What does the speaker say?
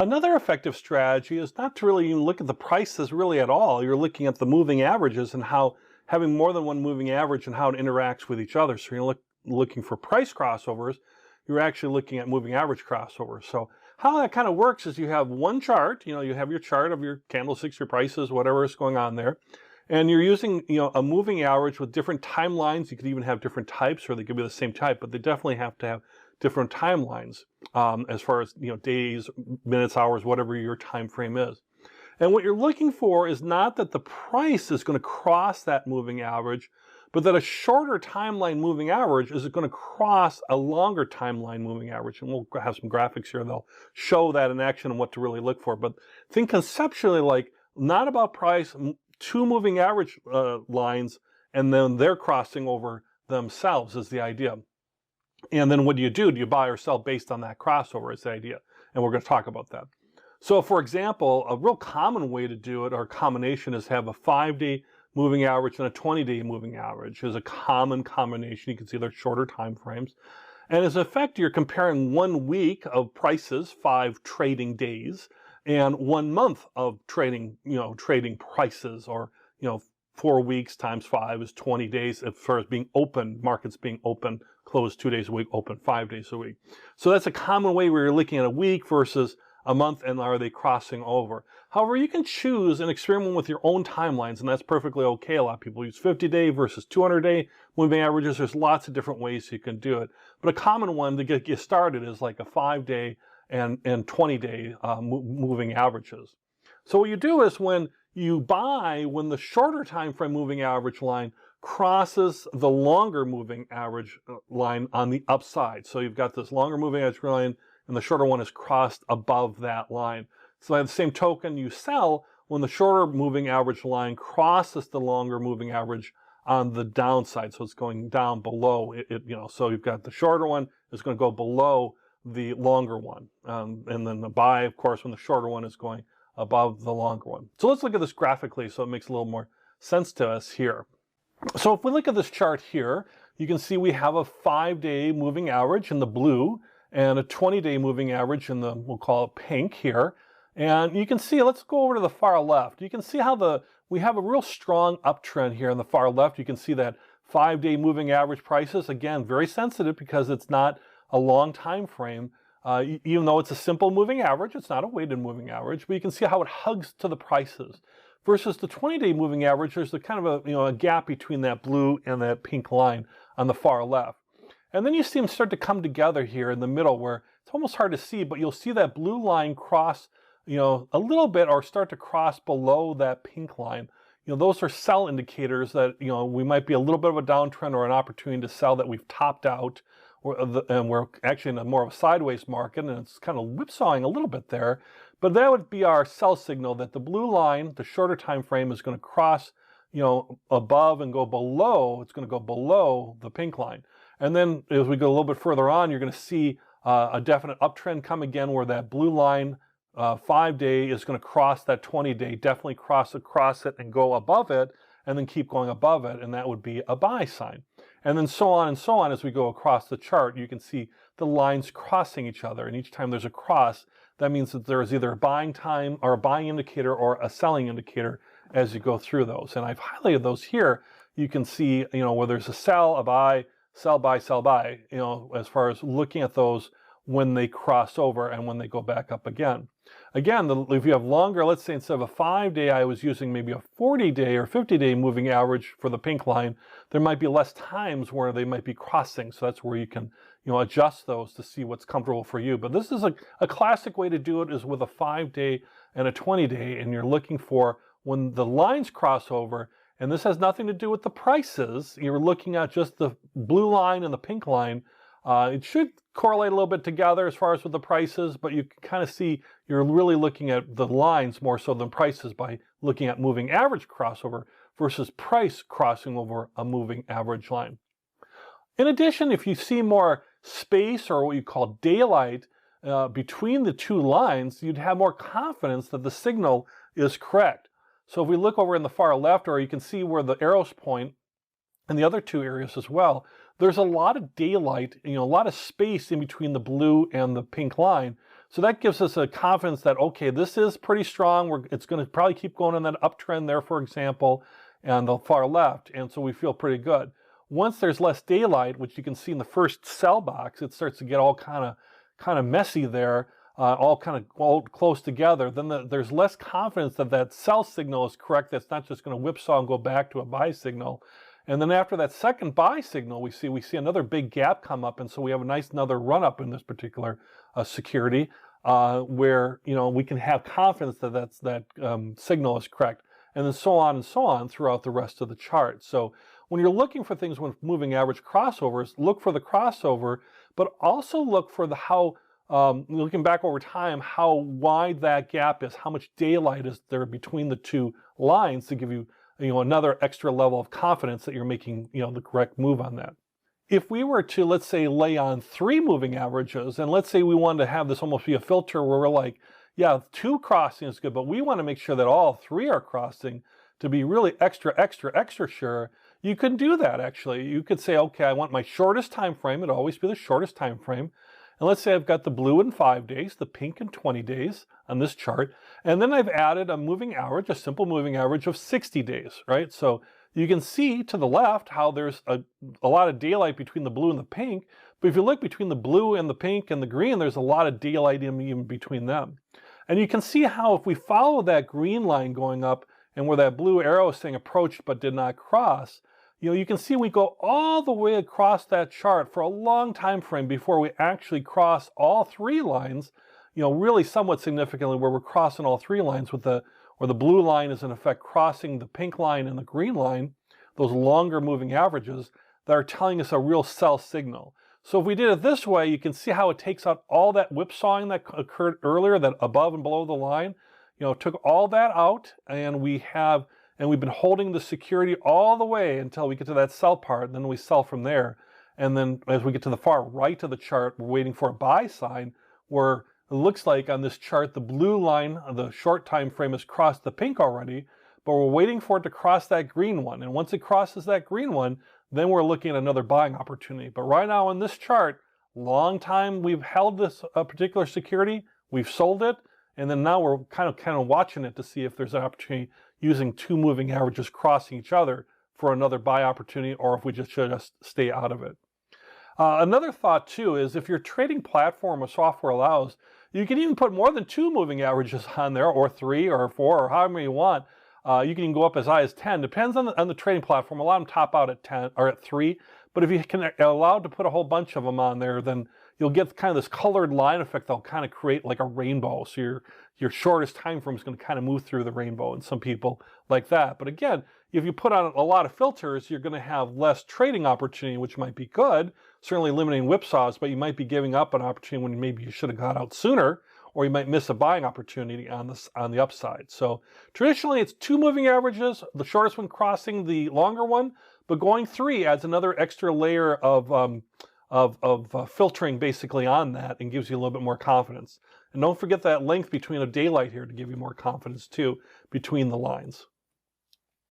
Another effective strategy is not to really even look at the prices really at all. You're looking at the moving averages and how having more than one moving average and how it interacts with each other. So you're looking for price crossovers, you're actually looking at moving average crossovers. So how that kind of works is you have one chart, you have your chart of your candlesticks, your prices, whatever is going on there. And you're using, a moving average with different timelines. You could even have different types, or they could be the same type, but they definitely have to have different timelines as far as, days, minutes, hours, whatever your time frame is. And what you're looking for is not that the price is going to cross that moving average, but that a shorter timeline moving average is going to cross a longer timeline moving average. And we'll have some graphics here that'll show that in action and what to really look for. But think conceptually like not about price, two moving average lines, and then they're crossing over themselves is the idea. And then what do? Do you buy or sell based on that crossover is the idea. And we're going to talk about that. So for example, a real common way to do it, or combination, is have a 5-day moving average and a 20-day moving average is a common combination. You can see they're shorter time frames. And as an effect, you're comparing 1 week of prices, 5 trading days, and 1 month of trading, trading prices, or, 4 weeks times 5 is 20 days as far as being open, markets being open, closed 2 days a week, open 5 days a week. So that's a common way where you're looking at a week versus a month, and are they crossing over? However, you can choose and experiment with your own timelines, and that's perfectly okay. A lot of people use 50-day versus 200-day moving averages. There's lots of different ways you can do it. But a common one to get you started is like a 5-day and 20-day moving averages. So what you do is when you buy, when the shorter time frame moving average line crosses the longer moving average line on the upside. So you've got this longer moving average line, and the shorter one is crossed above that line. So by the same token, you sell when the shorter moving average line crosses the longer moving average on the downside. So it's going down below it, so you've got the shorter one is going to go below the longer one. And then the buy, of course, when the shorter one is going above the longer one. So let's look at this graphically so it makes a little more sense to us here. So if we look at this chart here, you can see we have a 5-day moving average in the blue and a 20-day moving average in the, we'll call it pink here. And you can see, let's go over to the far left. You can see how we have a real strong uptrend here on the far left. You can see that 5-day moving average prices, again, very sensitive because it's not a long time frame. Even though it's a simple moving average, it's not a weighted moving average, but you can see how it hugs to the prices. Versus the 20-day moving average, there's the kind of a gap between that blue and that pink line on the far left. And then you see them start to come together here in the middle where it's almost hard to see, but you'll see that blue line cross, a little bit, or start to cross below that pink line. Those are sell indicators that, we might be a little bit of a downtrend or an opportunity to sell, that we've topped out, and we're actually in a more of a sideways market, and it's kind of whipsawing a little bit there. But that would be our sell signal that the blue line, the shorter time frame, is going to cross, above and go below. It's going to go below the pink line. And then as we go a little bit further on, you're going to see a definite uptrend come again where that blue line 5-day is going to cross that 20-day, definitely cross it and go above it, and then keep going above it, and that would be a buy sign. And then so on and so on as we go across the chart. You can see the lines crossing each other, and each time there's a cross, that means that there is either a buying time or a buying indicator or a selling indicator as you go through those. And I've highlighted those here. You can see, where there's a sell, a buy, sell, buy, sell, buy, as far as looking at those when they cross over and when they go back up again. Again, if you have longer, let's say instead of a 5-day, I was using maybe a 40-day or 50-day moving average for the pink line, there might be less times where they might be crossing. So that's where you can, adjust those to see what's comfortable for you. But this is a classic way to do it, is with a 5-day and a 20-day, and you're looking for when the lines cross over, and this has nothing to do with the prices. You're looking at just the blue line and the pink line. It should correlate a little bit together as far as with the prices, but you can kind of see you're really looking at the lines more so than prices by looking at moving average crossover versus price crossing over a moving average line. In addition, if you see more space, or what you call daylight, between the two lines, you'd have more confidence that the signal is correct. So if we look over in the far left, or you can see where the arrows point, and the other two areas as well, there's a lot of daylight, a lot of space in between the blue and the pink line. So that gives us a confidence that, okay, this is pretty strong. It's going to probably keep going on that uptrend there, for example, on the far left. And so we feel pretty good. Once there's less daylight, which you can see in the first sell box, it starts to get all kind of messy there, all close together. Then there's less confidence that that sell signal is correct. That's not just going to whipsaw and go back to a buy signal. And then after that second buy signal, we see another big gap come up, and so we have a nice another run up in this particular security, where we can have confidence that that signal is correct, and then so on throughout the rest of the chart. So when you're looking for things with moving average crossovers, look for the crossover, but also look for looking back over time, how wide that gap is, how much daylight is there between the two lines to give you another extra level of confidence that you're making, the correct move on that. If we were to, let's say, lay on 3 moving averages, and let's say we wanted to have this almost be a filter where we're like, yeah, 2 crossing is good, but we want to make sure that all 3 are crossing to be really extra sure, you can do that actually. You could say, okay, I want my shortest time frame. It'll always be the shortest time frame. And let's say I've got the blue in 5 days, the pink in 20 days on this chart. And then I've added a moving average, a simple moving average of 60 days, right? So you can see to the left how there's a lot of daylight between the blue and the pink. But if you look between the blue and the pink and the green, there's a lot of daylight even between them. And you can see how if we follow that green line going up and where that blue arrow is saying approached but did not cross, you can see we go all the way across that chart for a long time frame before we actually cross all 3 lines, really somewhat significantly where we're crossing all 3 lines where the blue line is in effect crossing the pink line and the green line, those longer moving averages that are telling us a real sell signal. So if we did it this way, you can see how it takes out all that whipsawing that occurred earlier, that above and below the line, took all that out, and we've been holding the security all the way until we get to that sell part, and then we sell from there. And then as we get to the far right of the chart, we're waiting for a buy sign where it looks like on this chart, the blue line, the short time frame, has crossed the pink already, but we're waiting for it to cross that green one. And once it crosses that green one, then we're looking at another buying opportunity. But right now on this chart, long time we've held this particular security, we've sold it, and then now we're kind of watching it to see if there's an opportunity using 2 moving averages crossing each other for another buy opportunity, or if we just should just stay out of it. Another thought too is if your trading platform or software allows, you can even put more than 2 moving averages on there, or 3 or 4 or however many you want. You can even go up as high as 10. Depends on the trading platform. A lot of them top out at 10 or at 3. But if you can allow to put a whole bunch of them on there, then you'll get kind of this colored line effect that'll kind of create like a rainbow. So your shortest time frame is going to kind of move through the rainbow, and some people like that. But again, if you put on a lot of filters, you're going to have less trading opportunity, which might be good, certainly limiting whipsaws, but you might be giving up an opportunity when maybe you should have got out sooner, or you might miss a buying opportunity on the upside. So traditionally it's 2 moving averages, the shortest one crossing the longer one, but going 3 adds another extra layer of filtering basically on that, and gives you a little bit more confidence. And don't forget that length between a daylight here to give you more confidence too between the lines.